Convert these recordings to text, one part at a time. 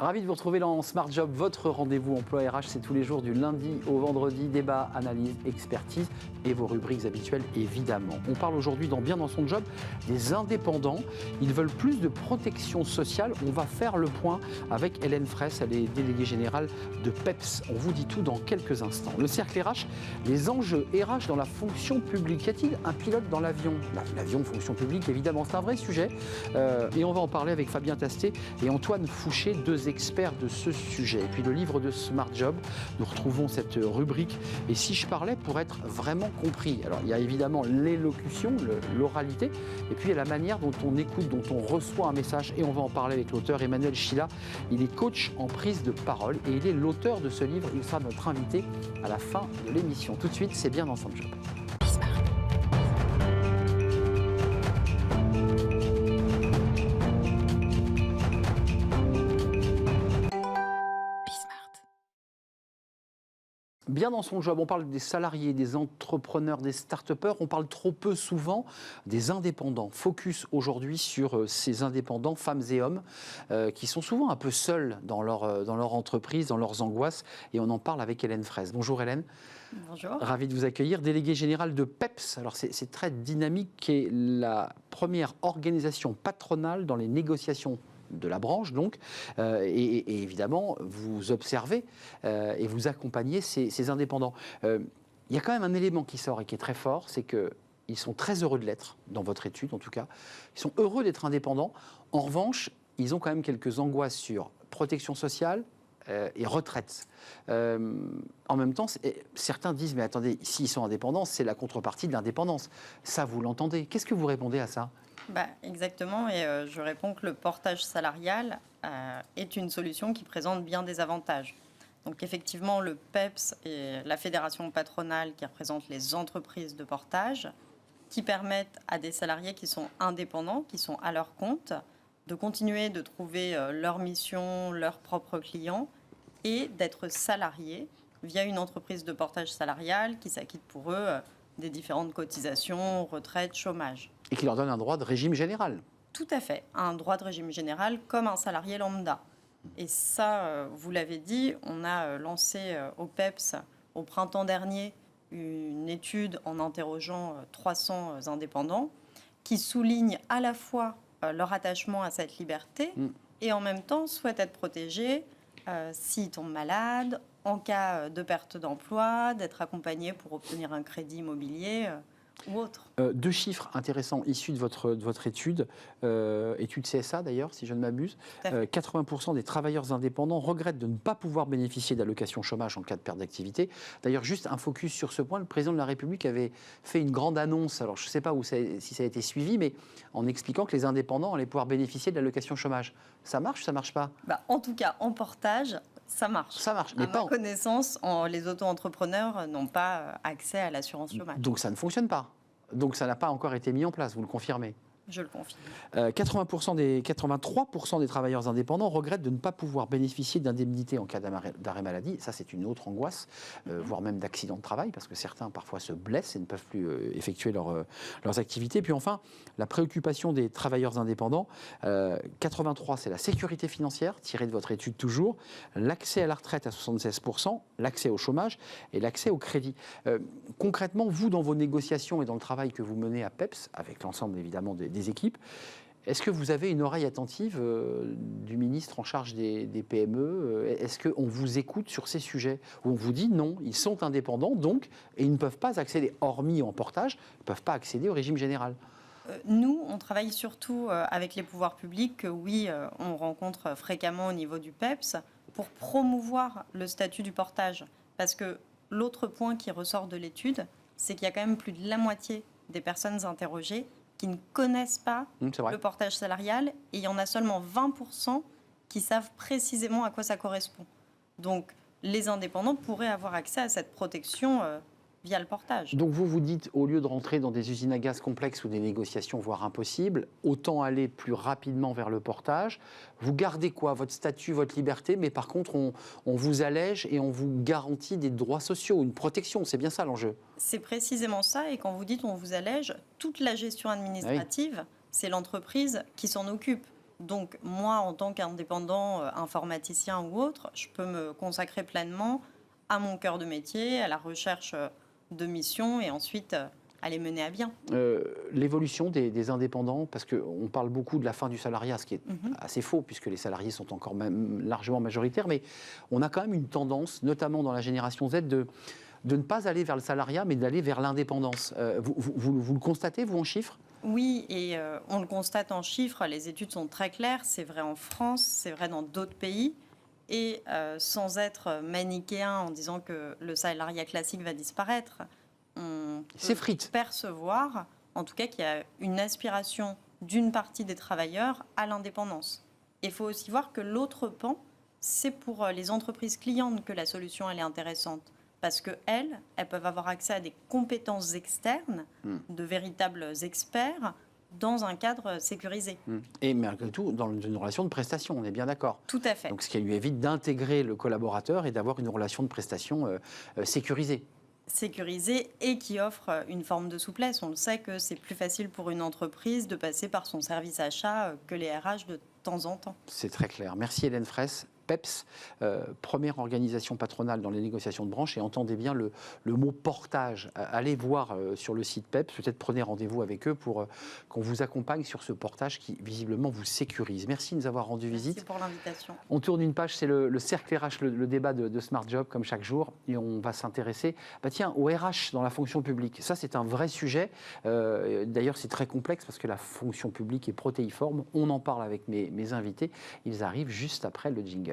Ravi de vous retrouver dans Smart Job, votre rendez-vous emploi RH, c'est tous les jours du lundi au vendredi, débat, analyse, expertise et vos rubriques habituelles évidemment. On parle aujourd'hui dans Bien dans son job des indépendants, ils veulent plus de protection sociale. On va faire le point avec Hélène Fraisse, elle est déléguée générale de PEPS. On vous dit tout dans quelques instants. Le cercle RH, les enjeux RH dans la fonction publique. Y a-t-il un pilote dans l'avion? L'avion, fonction publique, évidemment, c'est un vrai sujet. Et on va en parler avec Fabien Tastet et Antoine Fouché, deux experts de ce sujet. Et puis le livre de Smart Job, nous retrouvons cette rubrique « Et si je parlais pour être vraiment compris ?» Alors il y a évidemment l'élocution, l'oralité, et puis il y a la manière dont on écoute, dont on reçoit un message. Et on va en parler avec l'auteur Emmanuel Chila. Il est coach en prise de parole et il est l'auteur de ce livre. Il sera notre invité à la fin de l'émission. Tout de suite, c'est Bien dans son job. Bien dans son job, on parle des salariés, des entrepreneurs, des start-upers, on parle trop peu souvent des indépendants. Focus aujourd'hui sur ces indépendants, femmes et hommes, qui sont souvent un peu seuls dans leur entreprise, dans leurs angoisses, et on en parle avec Hélène Fraisse. Bonjour Hélène. Bonjour. Ravi de vous accueillir, déléguée générale de PEPS. Alors c'est très dynamique, qui est la première organisation patronale dans les négociations de la branche, donc, et évidemment, vous observez et vous accompagnez ces indépendants. Il y a quand même un élément qui sort et qui est très fort, c'est qu'ils sont très heureux de l'être, dans votre étude en tout cas. Ils sont heureux d'être indépendants. En revanche, ils ont quand même quelques angoisses sur protection sociale et retraite. En même temps, certains disent, mais attendez, s'ils sont indépendants, c'est la contrepartie de l'indépendance. Ça, vous l'entendez. Qu'est-ce que vous répondez à ça ? Exactement, et je réponds que le portage salarial est une solution qui présente bien des avantages. Donc effectivement, le PEPS est la fédération patronale qui représente les entreprises de portage, qui permettent à des salariés qui sont indépendants, qui sont à leur compte, de continuer de trouver leur mission, leurs propres clients, et d'être salariés via une entreprise de portage salarial qui s'acquitte pour eux des différentes cotisations, retraite, chômage. Et qui leur donne un droit de régime général. Tout à fait, un droit de régime général comme un salarié lambda. Et ça, vous l'avez dit, on a lancé au PEPS au printemps dernier une étude en interrogeant 300 indépendants qui soulignent à la fois leur attachement à cette liberté et en même temps souhaitent être protégés s'ils tombent malades, en cas de perte d'emploi, d'être accompagnés pour obtenir un crédit immobilier ou autre. Deux chiffres intéressants issus de votre étude, étude CSA d'ailleurs, si je ne m'abuse. 80% des travailleurs indépendants regrettent de ne pas pouvoir bénéficier d'allocations chômage en cas de perte d'activité. D'ailleurs, juste un focus sur ce point, le président de la République avait fait une grande annonce, alors je ne sais pas si ça a été suivi, mais en expliquant que les indépendants allaient pouvoir bénéficier de l'allocation chômage. Ça marche ou ça ne marche pas ? En tout cas, en portage, ça marche. Ça marche, mais à ma connaissance, les auto-entrepreneurs n'ont pas accès à l'assurance chômage. Donc ça ne fonctionne pas. Donc ça n'a pas encore été mis en place, vous le confirmez ? Je le confirme. 83% des travailleurs indépendants regrettent de ne pas pouvoir bénéficier d'indemnités en cas d'arrêt maladie. Ça, c'est une autre angoisse, voire même d'accident de travail, parce que certains parfois se blessent et ne peuvent plus effectuer leurs activités. Puis enfin, la préoccupation des travailleurs indépendants, 83, c'est la sécurité financière, tirée de votre étude toujours, l'accès à la retraite à 76%, l'accès au chômage et l'accès au crédit. Concrètement, vous, dans vos négociations et dans le travail que vous menez à PEPS, avec l'ensemble évidemment des équipes, est-ce que vous avez une oreille attentive du ministre en charge des PME ? Est-ce qu'on vous écoute sur ces sujets ? Ou on vous dit non, ils sont indépendants, donc, et ils ne peuvent pas accéder, hormis en portage, ils ne peuvent pas accéder au régime général ? Nous, on travaille surtout avec les pouvoirs publics, que oui, on rencontre fréquemment au niveau du PEPS, pour promouvoir le statut du portage. Parce que l'autre point qui ressort de l'étude, c'est qu'il y a quand même plus de la moitié des personnes interrogées qui ne connaissent pas le portage salarial, et il y en a seulement 20% qui savent précisément à quoi ça correspond. Donc, les indépendants pourraient avoir accès à cette protection via le portage. Donc vous dites, au lieu de rentrer dans des usines à gaz complexes ou des négociations voire impossibles, autant aller plus rapidement vers le portage. Vous gardez quoi ? Votre statut, votre liberté, mais par contre on vous allège et on vous garantit des droits sociaux, une protection, c'est bien ça l'enjeu ? C'est précisément ça, et quand vous dites on vous allège, toute la gestion administrative, c'est l'entreprise qui s'en occupe. Donc moi, en tant qu'indépendant, informaticien ou autre, je peux me consacrer pleinement à mon cœur de métier, à la recherche de missions et ensuite à les mener à bien. L'évolution des indépendants, parce qu'on parle beaucoup de la fin du salariat, ce qui est assez faux, puisque les salariés sont encore même largement majoritaires, mais on a quand même une tendance, notamment dans la génération Z, de ne pas aller vers le salariat, mais d'aller vers l'indépendance. Vous le constatez, vous, en chiffres ? Oui, et on le constate en chiffres, les études sont très claires, c'est vrai en France, c'est vrai dans d'autres pays, et sans être manichéen en disant que le salariat classique va disparaître, on peut percevoir, en tout cas, qu'il y a une aspiration d'une partie des travailleurs à l'indépendance. Il faut aussi voir que l'autre pan, c'est pour les entreprises clientes que la solution elle est intéressante. Parce qu'elles peuvent avoir accès à des compétences externes, de véritables experts, dans un cadre sécurisé. Et malgré tout, dans une relation de prestation, on est bien d'accord. Tout à fait. Donc ce qui lui évite d'intégrer le collaborateur et d'avoir une relation de prestation sécurisée. Sécurisée et qui offre une forme de souplesse. On le sait que c'est plus facile pour une entreprise de passer par son service achat que les RH de temps en temps. C'est très clair. Merci Hélène Fraisse. PEPS, première organisation patronale dans les négociations de branche, et entendez bien le mot portage. Allez voir sur le site PEPS, peut-être prenez rendez-vous avec eux pour qu'on vous accompagne sur ce portage qui visiblement vous sécurise. Merci de nous avoir rendu visite. Merci pour l'invitation. On tourne une page, c'est le cercle RH, le débat de Smart Job comme chaque jour, et on va s'intéresser au RH dans la fonction publique. Ça, c'est un vrai sujet. D'ailleurs, c'est très complexe parce que la fonction publique est protéiforme. On en parle avec mes invités. Ils arrivent juste après le jingle.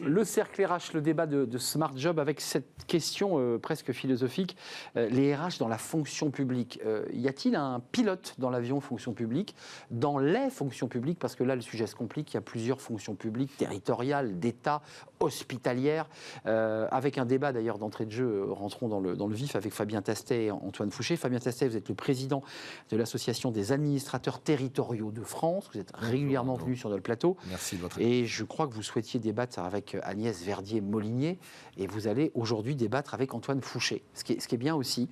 Le cercle RH, le débat de Smart Job avec cette question presque philosophique. Les RH dans la fonction publique, y a-t-il un pilote dans l'avion fonction publique, dans les fonctions publiques, parce que là le sujet se complique, il y a plusieurs fonctions publiques, territoriales, d'État, hospitalières, avec un débat d'ailleurs d'entrée de jeu, rentrons dans le vif avec Fabien Tastet et Antoine Fouché. Fabien Tastet, vous êtes le président de l'Association des administrateurs territoriaux de France, vous êtes régulièrement venu sur notre plateau. Merci de votre Et je crois que vous souhaitiez débattre avec Agnès Verdier-Molinier, et vous allez aujourd'hui débattre avec Antoine Fouché, ce qui est bien aussi,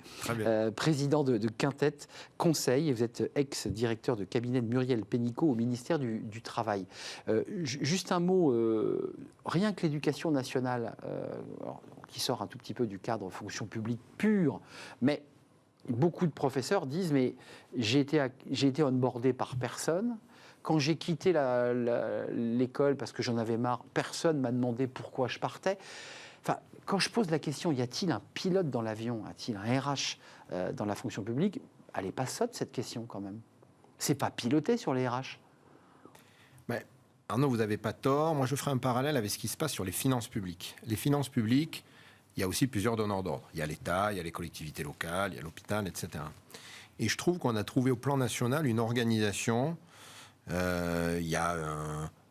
président de Quintet Conseil, et vous êtes ex-directeur de cabinet de Muriel Pénicaud au ministère du Travail. Juste un mot, rien que l'éducation nationale, qui sort un tout petit peu du cadre fonction publique pure, mais beaucoup de professeurs disent, mais j'ai été onboardé par personne. Quand j'ai quitté l'école parce que j'en avais marre, personne ne m'a demandé pourquoi je partais. Enfin, quand je pose la question, y a-t-il un pilote dans l'avion, y a-t-il un RH dans la fonction publique, elle n'est pas sotte cette question quand même. C'est pas piloté sur les RH. Mais, Arnaud, vous n'avez pas tort. Moi, je ferai un parallèle avec ce qui se passe sur les finances publiques. Les finances publiques, il y a aussi plusieurs donneurs d'ordre. Il y a l'État, il y a les collectivités locales, il y a l'hôpital, etc. Et je trouve qu'on a trouvé au plan national une organisation. Il y a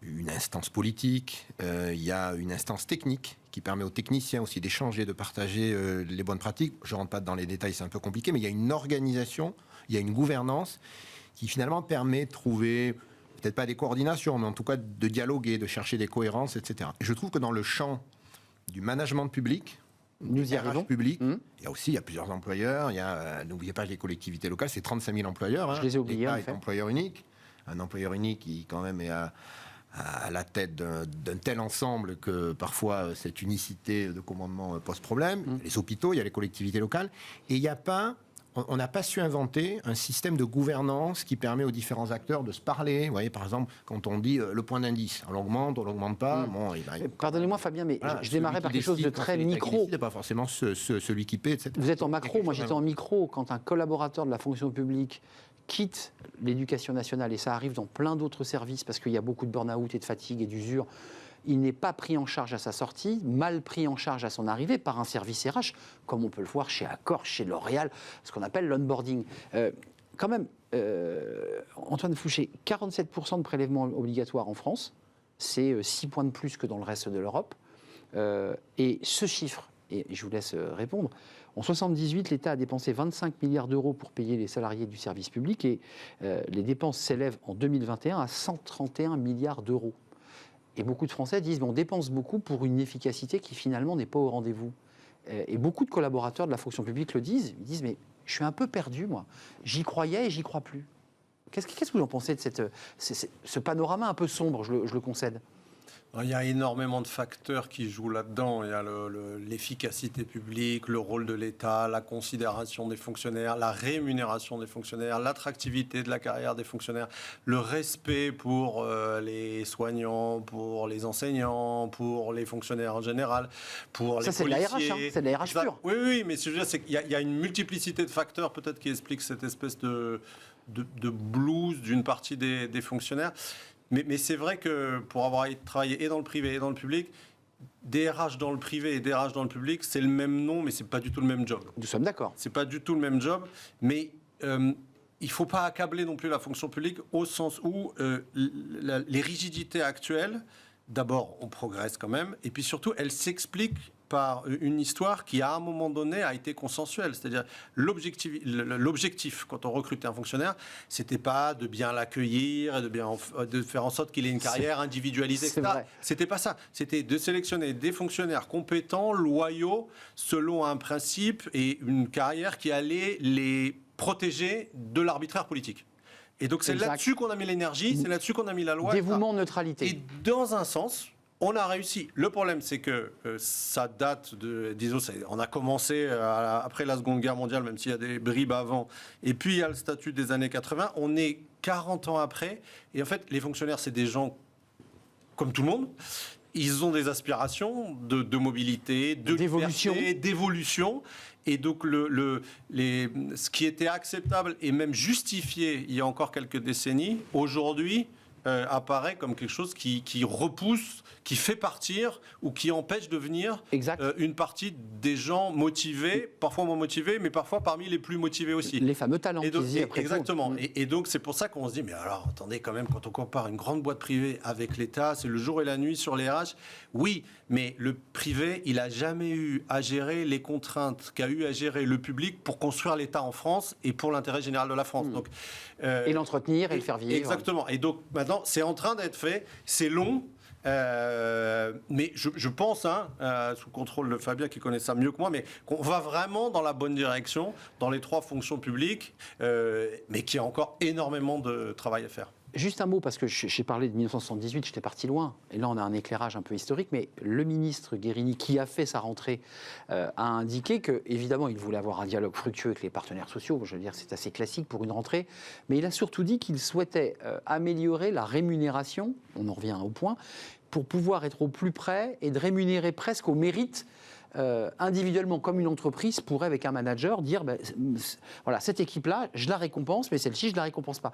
une instance politique, il y a une instance technique qui permet aux techniciens aussi d'échanger, de partager les bonnes pratiques. Je ne rentre pas dans les détails, c'est un peu compliqué, mais il y a une organisation, il y a une gouvernance qui finalement permet de trouver, peut-être pas des coordinations, mais en tout cas de dialoguer, de chercher des cohérences, etc. Et je trouve que dans le champ du management public, nous y arrivons. Public, il y a plusieurs employeurs, n'oubliez pas les collectivités locales, c'est 35 000 employeurs. Je les ai oubliés, l'État est employeur unique. Un employeur unique qui, quand même, est à la tête d'un tel ensemble que, parfois, cette unicité de commandement pose problème. Il y a les hôpitaux, il y a les collectivités locales. Et on n'a pas su inventer un système de gouvernance qui permet aux différents acteurs de se parler. Vous voyez, par exemple, quand on dit le point d'indice, on l'augmente pas. Bon, pardonnez-moi, Fabien, mais je démarrais par quelque chose de très micro. C'est pas forcément celui qui paie, etc. Vous êtes en macro, moi j'étais en micro. Quand un collaborateur de la fonction publique quitte l'éducation nationale, et ça arrive dans plein d'autres services parce qu'il y a beaucoup de burn-out et de fatigue et d'usure, il n'est pas pris en charge à sa sortie, mal pris en charge à son arrivée par un service RH, comme on peut le voir chez Accor, chez L'Oréal, ce qu'on appelle l'onboarding. Quand même, Antoine Fouché, 47% de prélèvements obligatoires en France, c'est 6 points de plus que dans le reste de l'Europe. Et ce chiffre, et je vous laisse répondre, en 1978, l'État a dépensé 25 milliards d'euros pour payer les salariés du service public, et les dépenses s'élèvent en 2021 à 131 milliards d'euros. Et beaucoup de Français disent, on dépense beaucoup pour une efficacité qui finalement n'est pas au rendez-vous. Et beaucoup de collaborateurs de la fonction publique le disent. Ils disent, mais je suis un peu perdu, moi. J'y croyais et j'y crois plus. Qu'est-ce que vous en pensez de ce panorama un peu sombre, je le concède? Il y a énormément de facteurs qui jouent là-dedans. Il y a l'efficacité publique, le rôle de l'État, la considération des fonctionnaires, la rémunération des fonctionnaires, l'attractivité de la carrière des fonctionnaires, le respect pour les soignants, pour les enseignants, pour les fonctionnaires en général, pour les policiers. Ça, c'est de la RH, hein, c'est de la RH pure. Oui, mais ce que je veux dire, c'est qu'il y a une multiplicité de facteurs peut-être qui expliquent cette espèce de blues d'une partie des fonctionnaires. Mais c'est vrai que pour avoir travaillé et dans le privé et dans le public, DRH dans le privé et DRH dans le public, c'est le même nom, mais c'est pas du tout le même job. Nous sommes d'accord. C'est pas du tout le même job, mais il faut pas accabler non plus la fonction publique au sens où les rigidités actuelles, d'abord, on progresse quand même, et puis surtout, elles s'expliquent par une histoire qui, à un moment donné, a été consensuelle. C'est-à-dire, l'objectif, quand on recrutait un fonctionnaire, c'était pas de bien l'accueillir, de faire en sorte qu'il ait une carrière individualisée, etc. C'était pas ça. C'était de sélectionner des fonctionnaires compétents, loyaux, selon un principe et une carrière qui allait les protéger de l'arbitraire politique. Et donc, c'est là-dessus qu'on a mis l'énergie, c'est là-dessus qu'on a mis la loi. Dévouement, neutralité. Et dans un sens, on a réussi. Le problème, c'est que ça date disons, on a commencé après la Seconde Guerre mondiale, même s'il y a des bribes avant. Et puis, il y a le statut des années 80. On est 40 ans après. Et en fait, les fonctionnaires, c'est des gens comme tout le monde. Ils ont des aspirations de mobilité, de liberté, d'évolution. Et donc, ce qui était acceptable et même justifié il y a encore quelques décennies, aujourd'hui, apparaît comme quelque chose qui repousse, qui fait partir ou qui empêche de venir une partie des gens motivés, parfois moins motivés, mais parfois parmi les plus motivés aussi. Les fameux talents. Exactement. Et donc c'est pour ça qu'on se dit, mais alors attendez quand même, quand on compare une grande boîte privée avec l'État, c'est le jour et la nuit sur les RH. Oui, mais le privé, il n'a jamais eu à gérer les contraintes qu'a eu à gérer le public pour construire l'État en France et pour l'intérêt général de la France. Donc, et l'entretenir et le faire vivre. Exactement. Et donc maintenant, c'est en train d'être fait. C'est long. Mais je pense, sous le contrôle de Fabien qui connaît ça mieux que moi, mais qu'on va vraiment dans la bonne direction dans les 3 fonctions publiques, mais qu'il y a encore énormément de travail à faire. Juste un mot, parce que j'ai parlé de 1978, j'étais parti loin, et là on a un éclairage un peu historique, mais le ministre Guérini, qui a fait sa rentrée, a indiqué qu'évidemment il voulait avoir un dialogue fructueux avec les partenaires sociaux, je veux dire c'est assez classique pour une rentrée, mais il a surtout dit qu'il souhaitait améliorer la rémunération, on en revient au point, pour pouvoir être au plus près et de rémunérer presque au mérite individuellement, comme une entreprise pourrait, avec un manager, dire voilà, cette équipe-là, je la récompense, mais celle-ci, je ne la récompense pas.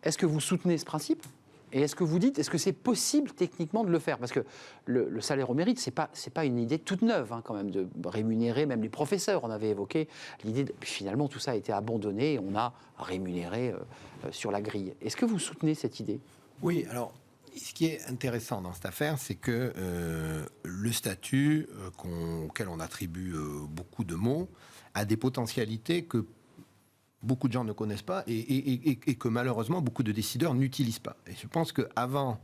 Est-ce que vous soutenez ce principe ? Et est-ce que vous dites, est-ce que c'est possible techniquement de le faire ? Parce que le salaire au mérite, c'est pas une idée toute neuve, quand même, de rémunérer même les professeurs. On avait évoqué l'idée, puis finalement, tout ça a été abandonné et on a rémunéré sur la grille. Est-ce que vous soutenez cette idée ? Oui, alors, ce qui est intéressant dans cette affaire, c'est que le statut auquel on attribue beaucoup de mots a des potentialités que beaucoup de gens ne connaissent pas et que malheureusement beaucoup de décideurs n'utilisent pas. Et je pense qu'avant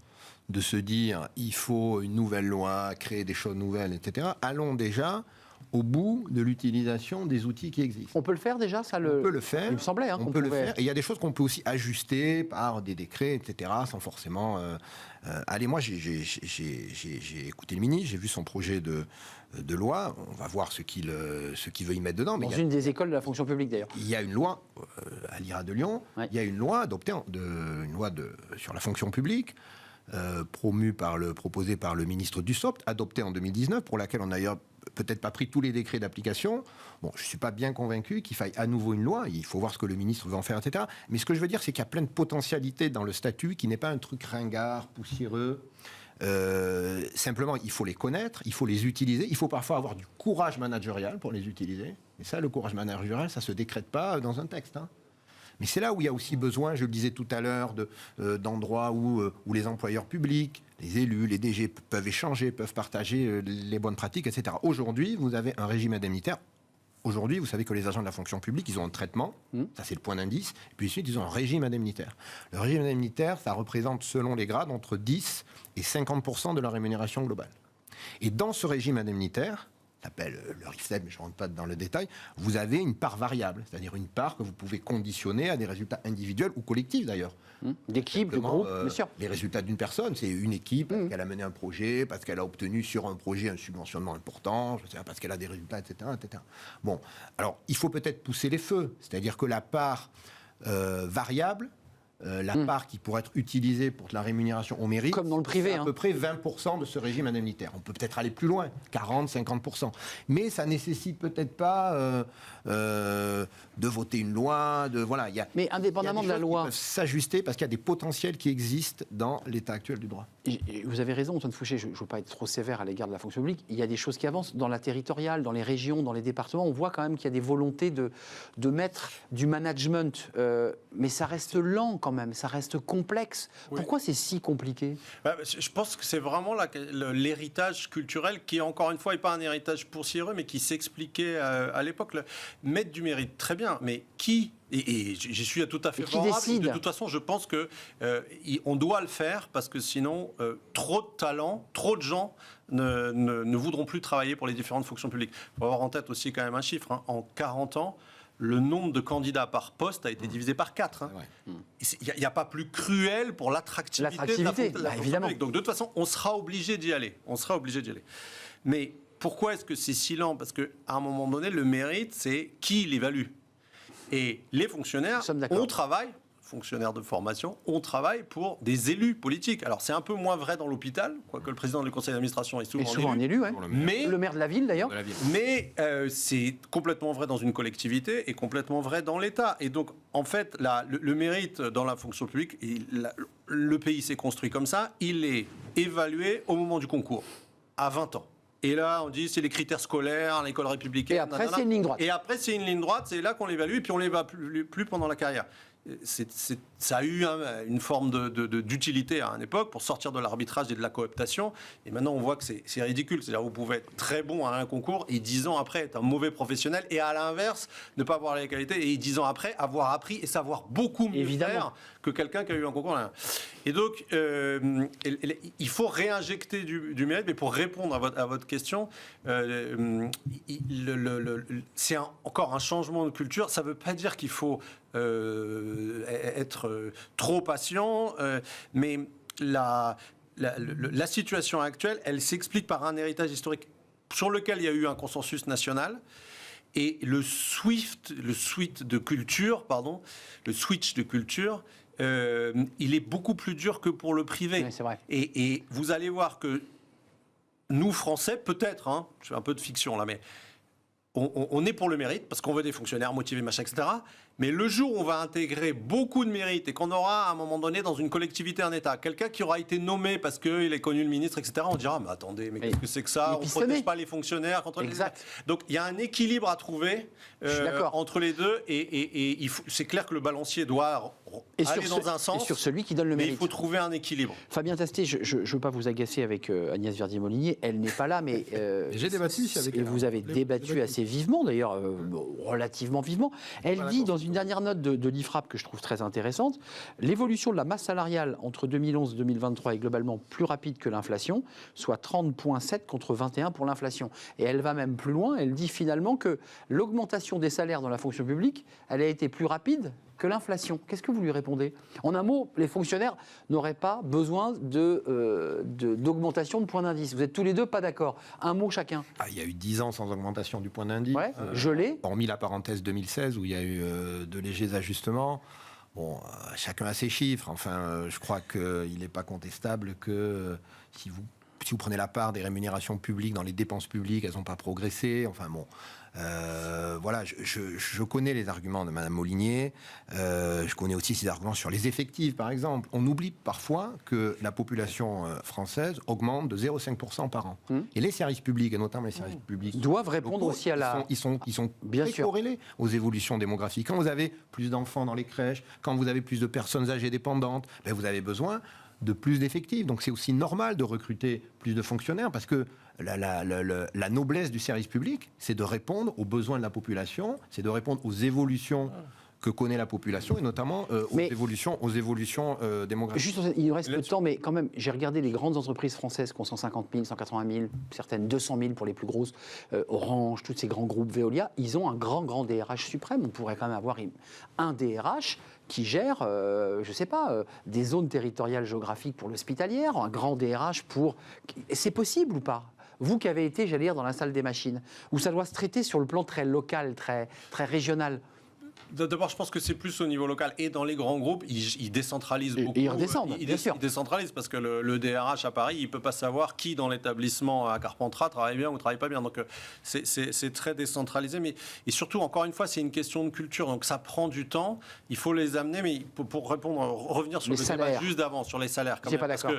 de se dire il faut une nouvelle loi, créer des choses nouvelles, etc., allons déjà au bout de l'utilisation des outils qui existent. On peut le faire déjà, ça On peut le faire. Il me semblait on peut le faire. Et il y a des choses qu'on peut aussi ajuster par des décrets, etc., sans forcément... Allez, moi, j'ai écouté le ministre, j'ai vu son projet de loi. On va voir ce qu'il veut y mettre dedans. Dans une des écoles de la fonction publique, d'ailleurs. Il y a une loi à l'IRA de Lyon. Ouais. Il y a une loi adoptée, sur la fonction publique, proposée par le ministre Dussopt, adoptée en 2019, pour laquelle on a d'ailleurs peut-être pas pris tous les décrets d'application. Bon, je ne suis pas bien convaincu qu'il faille à nouveau une loi. Il faut voir ce que le ministre veut en faire, etc. Mais ce que je veux dire, c'est qu'il y a plein de potentialités dans le statut qui n'est pas un truc ringard, poussiéreux. Simplement, il faut les connaître, il faut les utiliser. Il faut parfois avoir du courage managérial pour les utiliser. Et ça, le courage managérial, ça ne se décrète pas dans un texte. Mais c'est là où il y a aussi besoin, je le disais tout à l'heure, d'endroits où les employeurs publics, les élus, les DG peuvent échanger, peuvent partager les bonnes pratiques, etc. Aujourd'hui, vous avez un régime indemnitaire aujourd'hui, vous savez que les agents de la fonction publique, ils ont un traitement, ça c'est le point d'indice, et puis ensuite ils ont un régime indemnitaire. Le régime indemnitaire, ça représente selon les grades entre 10 et 50% de la rémunération globale. Et dans ce régime indemnitaire, ça s'appelle le RIFSEB, mais je ne rentre pas dans le détail, vous avez une part variable, c'est-à-dire une part que vous pouvez conditionner à des résultats individuels ou collectifs d'ailleurs. D'équipe, de groupe, bien sûr. Les résultats d'une personne, c'est une équipe, parce qu'elle a mené un projet, parce qu'elle a obtenu sur un projet un subventionnement important, je sais pas, parce qu'elle a des résultats, etc., etc. Bon, alors il faut peut-être pousser les feux, c'est-à-dire que la part variable, la part qui pourrait être utilisée pour la rémunération au mérite, comme dans le privé, c'est à peu près 20% de ce régime indemnitaire. On peut peut-être aller plus loin, 40, 50%. Mais ça nécessite peut-être pas de voter une loi, voilà. Mais indépendamment de la loi, peuvent s'ajuster parce qu'il y a des potentiels qui existent dans l'état actuel du droit. Et vous avez raison, Antoine Fouché, je ne veux pas être trop sévère à l'égard de la fonction publique. Il y a des choses qui avancent dans la territoriale, dans les régions, dans les départements. On voit quand même qu'il y a des volontés de mettre du management, mais ça reste lent quand même, ça reste complexe. Oui. Pourquoi c'est si compliqué ? Je pense que c'est vraiment l'héritage culturel qui, encore une fois, n'est pas un héritage poussiéreux, mais qui s'expliquait à l'époque. Mettre du mérite, très bien, mais qui ? Et j'y suis tout à fait favorable. De toute façon, je pense qu'on doit le faire parce que sinon, trop de talents, trop de gens ne voudront plus travailler pour les différentes fonctions publiques. Il faut avoir en tête aussi quand même un chiffre. Hein. En 40 ans, le nombre de candidats par poste a été divisé par 4. Hein. Il n'y a pas plus cruel pour l'attractivité de la fonction publique. Donc de toute façon, on sera obligé d'y aller. Mais pourquoi est-ce que c'est si lent ? Parce qu'à un moment donné, le mérite, c'est qui l'évalue. Et les fonctionnaires, on travaille, fonctionnaires de formation, on travaille pour des élus politiques. Alors c'est un peu moins vrai dans l'hôpital, quoique le président du conseil d'administration est souvent un élu. Ouais. Mais, le maire de la ville d'ailleurs. Mais c'est complètement vrai dans une collectivité et complètement vrai dans l'État. Et donc en fait, le mérite dans la fonction publique, le pays s'est construit comme ça, il est évalué au moment du concours, à 20 ans. Et là, on dit c'est les critères scolaires, l'école républicaine. Et après, c'est une ligne droite. Et après, c'est une ligne droite, c'est là qu'on l'évalue, et puis on ne l'évalue plus pendant la carrière. Ça a eu une forme d'utilité à une époque pour sortir de l'arbitrage et de la cooptation. Et maintenant, on voit que c'est ridicule. C'est-à-dire vous pouvez être très bon à un concours et 10 ans après être un mauvais professionnel. Et à l'inverse, ne pas avoir les qualités et 10 ans après avoir appris et savoir beaucoup mieux faire que quelqu'un qui a eu un concours. Et donc, il faut réinjecter du mérite. Mais pour répondre à votre question, c'est encore un changement de culture. Ça ne veut pas dire qu'il faut être trop patient, mais la situation actuelle, elle s'explique par un héritage historique sur lequel il y a eu un consensus national. Et le switch de culture, il est beaucoup plus dur que pour le privé. Oui, c'est vrai. Et vous allez voir que nous, Français, peut-être, je fais un peu de fiction là, mais on est pour le mérite, parce qu'on veut des fonctionnaires motivés, machin, etc. Mais le jour où on va intégrer beaucoup de mérite et qu'on aura à un moment donné dans une collectivité, un État, quelqu'un qui aura été nommé parce qu'il est connu le ministre, etc., on dira, mais attendez, mais qu'est-ce que c'est que ça ? On ne protège pas les fonctionnaires contre les... Donc il y a un équilibre à trouver entre les deux et c'est clair que le balancier doit aller dans un sens. Et sur celui qui donne le mérite. Mais il faut trouver un équilibre. Fabien Tastet, je ne veux pas vous agacer avec Agnès Verdier-Molinier, elle n'est pas là, mais... J'ai débattu ici avec elle. Et vous avez débattu assez vivement, d'ailleurs, relativement vivement. Elle dit dans une dernière note de l'IFRAP que je trouve très intéressante, l'évolution de la masse salariale entre 2011 et 2023 est globalement plus rapide que l'inflation, soit 30,7 contre 21 pour l'inflation. Et elle va même plus loin, elle dit finalement que l'augmentation des salaires dans la fonction publique, elle a été plus rapide que l'inflation. Qu'est-ce que vous lui répondez ? En un mot, les fonctionnaires n'auraient pas besoin d'augmentation de point d'indice. Vous êtes tous les deux pas d'accord. Un mot chacun. Il y a eu 10 ans sans augmentation du point d'indice. Ouais, gelé. Hormis la parenthèse 2016 où il y a eu de légers ajustements. Bon, chacun a ses chiffres. Enfin, je crois qu'il n'est pas contestable que si vous prenez la part des rémunérations publiques dans les dépenses publiques, elles n'ont pas progressé. Enfin bon, voilà, je connais les arguments de Mme Molinier. Je connais aussi ses arguments sur les effectifs, par exemple. On oublie parfois que la population française augmente de 0,5% par an. Et les services publics, et notamment les services publics, doivent répondre aussi à la... Ils sont bien très corrélés aux évolutions démographiques. Quand vous avez plus d'enfants dans les crèches, quand vous avez plus de personnes âgées dépendantes, vous avez besoin de plus d'effectifs. Donc c'est aussi normal de recruter plus de fonctionnaires parce que la noblesse du service public, c'est de répondre aux besoins de la population, c'est de répondre aux évolutions que connaît la population et notamment aux évolutions démographiques. Juste, il nous reste peu de temps, mais quand même, j'ai regardé les grandes entreprises françaises qui ont 150 000, 180 000, certaines 200 000 pour les plus grosses, Orange, tous ces grands groupes Veolia, ils ont un grand DRH suprême. On pourrait quand même avoir un DRH qui gère, je ne sais pas, des zones territoriales géographiques pour l'hospitalière, un grand DRH pour... C'est possible ou pas ? Vous qui avez été, j'allais dire, dans la salle des machines, où ça doit se traiter sur le plan très local, très régional. D'abord, je pense que c'est plus au niveau local. Et dans les grands groupes, ils décentralisent beaucoup. Et ils redescendent, bien sûr. Ils décentralisent parce que le DRH à Paris, il ne peut pas savoir qui dans l'établissement à Carpentras travaille bien ou ne travaille pas bien. Donc, c'est très décentralisé. Mais, et surtout, encore une fois, c'est une question de culture. Donc, ça prend du temps. Il faut les amener. Mais pour revenir sur les le salaires. Débat juste d'avant, sur les salaires. Je ne suis pas d'accord.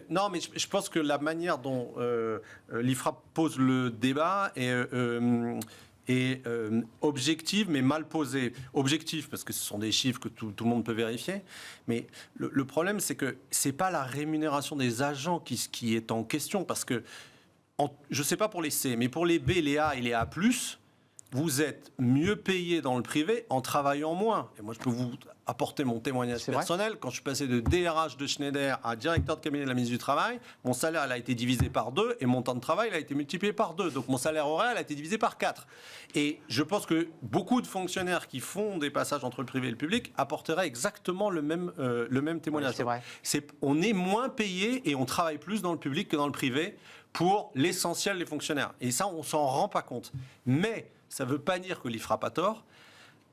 Non, mais je pense que la manière dont l'IFRAP pose le débat est objective, mais mal posée. Objectif, parce que ce sont des chiffres que tout le monde peut vérifier. Mais le problème, c'est que ce n'est pas la rémunération des agents qui est en question. Parce que, je ne sais pas pour les C, mais pour les B, les A et les A+, vous êtes mieux payé dans le privé en travaillant moins. Et moi, je peux vous apporter mon témoignage personnel. Quand je suis passé de DRH de Schneider à directeur de cabinet de la ministre du Travail, mon salaire a été divisé par 2 et mon temps de travail a été multiplié par 2. Donc mon salaire horaire a été divisé par 4. Et je pense que beaucoup de fonctionnaires qui font des passages entre le privé et le public apporteraient exactement le même témoignage. Oui, c'est vrai. On est moins payé et on travaille plus dans le public que dans le privé pour l'essentiel des fonctionnaires. Et ça, on ne s'en rend pas compte. Mais ça ne veut pas dire que l'IFRAP a tort,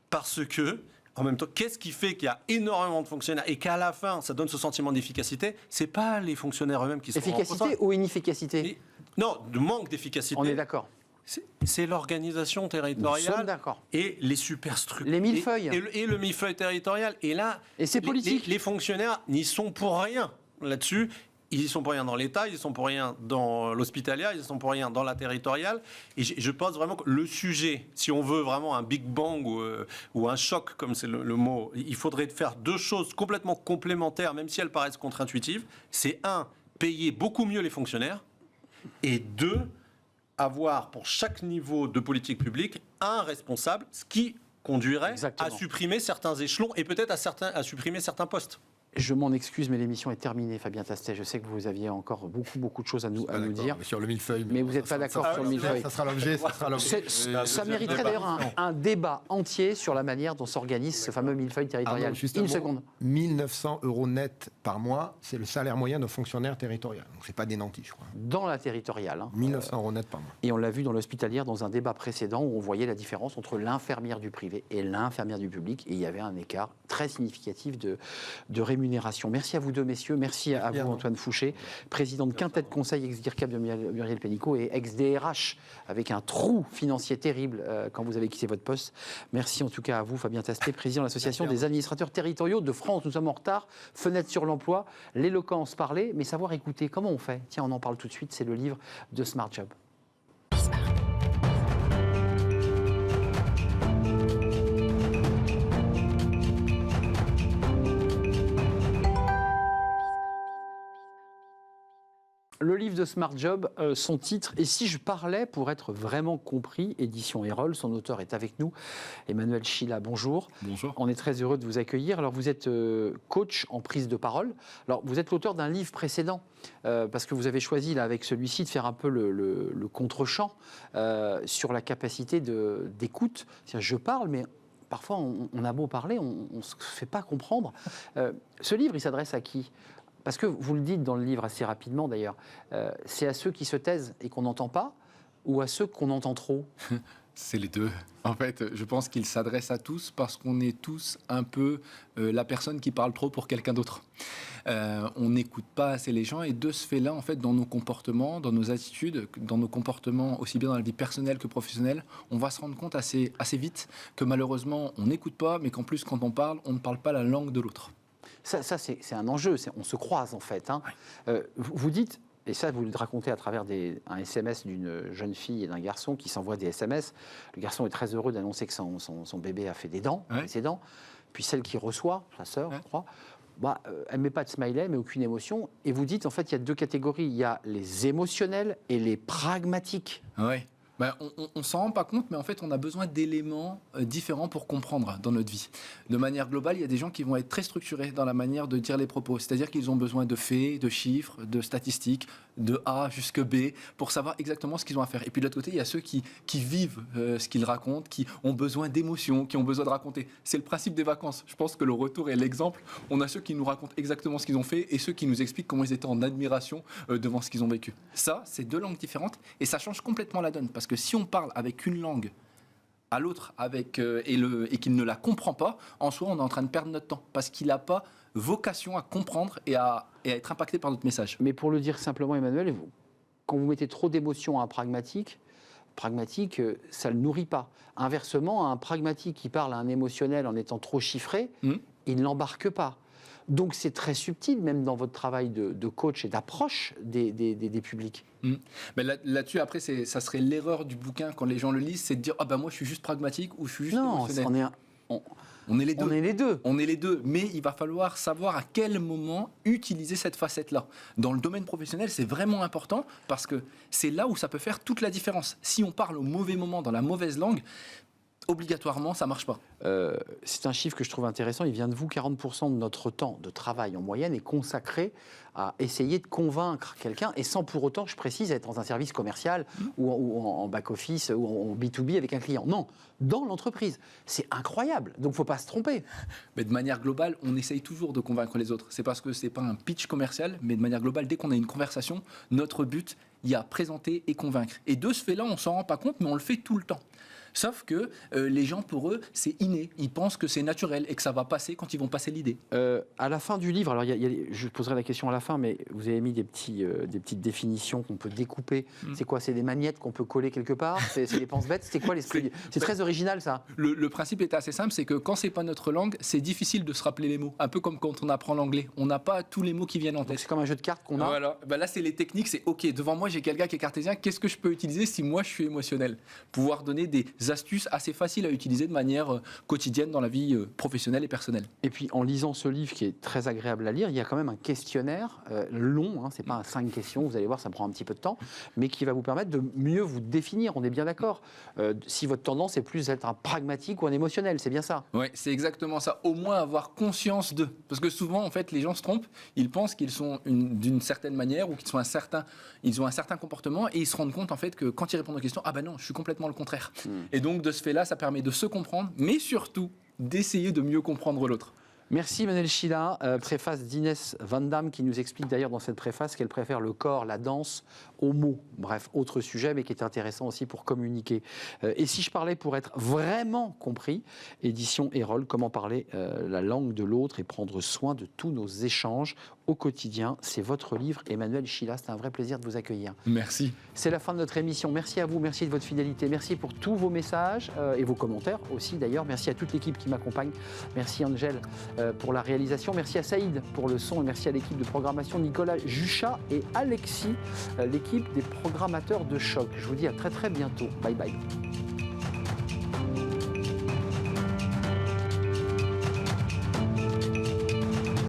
parce que, en même temps, qu'est-ce qui fait qu'il y a énormément de fonctionnaires et qu'à la fin, ça donne ce sentiment d'efficacité? Ce n'est pas les fonctionnaires eux-mêmes qui sont Efficacité ou inefficacité? Non, de manque d'efficacité. On est d'accord. C'est l'organisation territoriale. Nous sommes d'accord. Et les superstructures. Les millefeuilles. Et le millefeuille territorial. Et là, c'est politique. Les fonctionnaires n'y sont pour rien là-dessus. Ils y sont pour rien dans l'État, ils y sont pour rien dans l'hospitalière, ils y sont pour rien dans la territoriale. Et je pense vraiment que le sujet, si on veut vraiment un Big Bang ou un choc, comme c'est le mot, il faudrait faire deux choses complètement complémentaires, même si elles paraissent contre-intuitives. C'est un, payer beaucoup mieux les fonctionnaires, et deux, avoir pour chaque niveau de politique publique un responsable, ce qui conduirait Exactement. à supprimer certains échelons et peut-être à supprimer certains postes. Je m'en excuse, mais l'émission est terminée, Fabien Tastet. Je sais que vous aviez encore beaucoup de choses à nous dire. Sur le millefeuille. Mais vous n'êtes pas d'accord sur le millefeuille. Ça sera l'objet. Ça mériterait d'ailleurs un débat entier sur la manière dont s'organise ce fameux millefeuille territorial. Une seconde. 1 900 € net par mois, c'est le salaire moyen d'un fonctionnaire territorial. Donc c'est pas des nantis, je crois. Dans la territoriale. 1 900 € net par mois. Et on l'a vu dans l'hospitalière dans un débat précédent où on voyait la différence entre l'infirmière du privé et l'infirmière du public. Et il y avait un écart très significatif de rémunération. Merci à vous deux, messieurs. Merci à vous, Antoine Fouché, président de Quintet Conseil, ex-DIRCAP de Muriel Pénicaud et ex-DRH, avec un trou financier terrible quand vous avez quitté votre poste. Merci en tout cas à vous, Fabien Tastet, président de l'Association des administrateurs territoriaux de France. Nous sommes en retard. Fenêtre sur l'emploi, l'éloquence parler, mais savoir écouter. Comment on fait? Tiens, on en parle tout de suite. C'est le livre de Smart Job. Le livre de Smart Job, son titre, et si je parlais pour être vraiment compris, édition Erol, son auteur est avec nous, Emmanuel Chila, bonjour. Bonjour. On est très heureux de vous accueillir. Alors vous êtes coach en prise de parole. Alors vous êtes l'auteur d'un livre précédent, parce que vous avez choisi là, avec celui-ci de faire un peu le contre-champ sur la capacité d'écoute. C'est-à-dire, je parle, mais parfois on a beau parler, on ne se fait pas comprendre. Ce livre, il s'adresse à qui ? Parce que vous le dites dans le livre assez rapidement d'ailleurs, c'est à ceux qui se taisent et qu'on n'entend pas, ou à ceux qu'on entend trop? C'est les deux. En fait, je pense qu'il s'adresse à tous parce qu'on est tous un peu la personne qui parle trop pour quelqu'un d'autre. On n'écoute pas assez les gens et de ce fait-là, en fait, dans nos comportements, dans nos attitudes, dans nos comportements aussi bien dans la vie personnelle que professionnelle, on va se rendre compte assez vite que malheureusement, on n'écoute pas, mais qu'en plus, quand on parle, on ne parle pas la langue de l'autre. Ça c'est un enjeu, on se croise en fait. Hein. Oui. Vous dites, et ça vous le racontez à travers un SMS d'une jeune fille et d'un garçon qui s'envoient des SMS. Le garçon est très heureux d'annoncer que son bébé a fait ses dents, puis celle qui reçoit, sa sœur, je crois, elle ne met pas de smiley, mais aucune émotion. Et vous dites, en fait, il y a 2 catégories. Il y a les émotionnels et les pragmatiques. Ouais. On s'en rend pas compte, mais en fait, on a besoin d'éléments différents pour comprendre dans notre vie. De manière globale, il y a des gens qui vont être très structurés dans la manière de dire les propos. C'est-à-dire qu'ils ont besoin de faits, de chiffres, de statistiques, de A jusqu'à B, pour savoir exactement ce qu'ils ont à faire. Et puis de l'autre côté, il y a ceux qui vivent ce qu'ils racontent, qui ont besoin d'émotions, qui ont besoin de raconter. C'est le principe des vacances. Je pense que le retour est l'exemple. On a ceux qui nous racontent exactement ce qu'ils ont fait et ceux qui nous expliquent comment ils étaient en admiration devant ce qu'ils ont vécu. Ça, c'est 2 langues différentes et ça change complètement la donne. Parce que si on parle avec une langue à l'autre et qu'il ne la comprend pas, en soi, on est en train de perdre notre temps parce qu'il n'a pas vocation à comprendre et à être impacté par notre message. Mais pour le dire simplement, Emmanuel, quand vous mettez trop d'émotion à un pragmatique, ça ne le nourrit pas. Inversement, un pragmatique qui parle à un émotionnel en étant trop chiffré, il ne l'embarque pas. Donc c'est très subtil, même dans votre travail de coach et d'approche des publics. Mais là-dessus, après, ça serait l'erreur du bouquin quand les gens le lisent, c'est de dire « Ah ben moi, je suis juste pragmatique » ou « Je suis juste émotionnel ». On est les deux. On est les deux. On est les deux, mais il va falloir savoir à quel moment utiliser cette facette-là. Dans le domaine professionnel, c'est vraiment important parce que c'est là où ça peut faire toute la différence. Si on parle au mauvais moment, dans la mauvaise langue, obligatoirement, ça ne marche pas. C'est un chiffre que je trouve intéressant. Il vient de vous. 40% de notre temps de travail en moyenne est consacré à essayer de convaincre quelqu'un et sans pour autant, je précise, être dans un service commercial ou en back-office ou en B2B avec un client. Non, dans l'entreprise. C'est incroyable. Donc, il ne faut pas se tromper. Mais de manière globale, on essaye toujours de convaincre les autres. C'est parce que ce n'est pas un pitch commercial, mais de manière globale, dès qu'on a une conversation, notre but, il y a présenter et convaincre. Et de ce fait-là, on ne s'en rend pas compte, mais on le fait tout le temps. Sauf que les gens, pour eux, c'est inné. Ils pensent que c'est naturel et que ça va passer quand ils vont passer l'idée. À la fin du livre, alors je poserai la question à la fin, mais vous avez mis des petites définitions qu'on peut découper. C'est quoi? C'est des magnettes qu'on peut coller quelque part? C'est des pense-bêtes? C'est quoi l'esprit? C'est très original, ça. Le principe est assez simple, c'est que quand c'est pas notre langue, c'est difficile de se rappeler les mots. Un peu comme quand on apprend l'anglais. On n'a pas tous les mots qui viennent en tête. C'est comme un jeu de cartes qu'on a. Voilà. Là, c'est les techniques. C'est OK, devant moi, j'ai quelqu'un qui est cartésien. Qu'est-ce que je peux utiliser si moi, je suis émotionnel? Pouvoir donner des astuces assez faciles à utiliser de manière quotidienne dans la vie professionnelle et personnelle. Et puis en lisant ce livre qui est très agréable à lire, il y a quand même un questionnaire long, c'est pas 5 questions, vous allez voir ça prend un petit peu de temps, mais qui va vous permettre de mieux vous définir, on est bien d'accord. Si votre tendance est plus d'être un pragmatique ou un émotionnel, c'est bien ça? Oui, c'est exactement ça, au moins avoir conscience d'eux. Parce que souvent en fait les gens se trompent, ils pensent qu'ils sont d'une certaine manière ou qu'ils ont un certain comportement et ils se rendent compte en fait que quand ils répondent aux questions, ah ben non, je suis complètement le contraire. Et donc de ce fait-là, ça permet de se comprendre, mais surtout d'essayer de mieux comprendre l'autre. Merci Emmanuel Chyla, préface d'Inès Van Damme qui nous explique d'ailleurs dans cette préface qu'elle préfère le corps, la danse aux mots. Bref, autre sujet mais qui est intéressant aussi pour communiquer. Et si je parlais pour être vraiment compris, édition Erol, comment parler la langue de l'autre et prendre soin de tous nos échanges au quotidien. C'est votre livre, Emmanuel Chyla. C'est un vrai plaisir de vous accueillir. Merci. C'est la fin de notre émission. Merci à vous, merci de votre fidélité, merci pour tous vos messages et vos commentaires aussi d'ailleurs. Merci à toute l'équipe qui m'accompagne. Merci Angèle pour la réalisation. Merci à Saïd pour le son et merci à l'équipe de programmation, Nicolas Juchat et Alexis, l'équipe des programmateurs de Choc. Je vous dis à très très bientôt. Bye bye.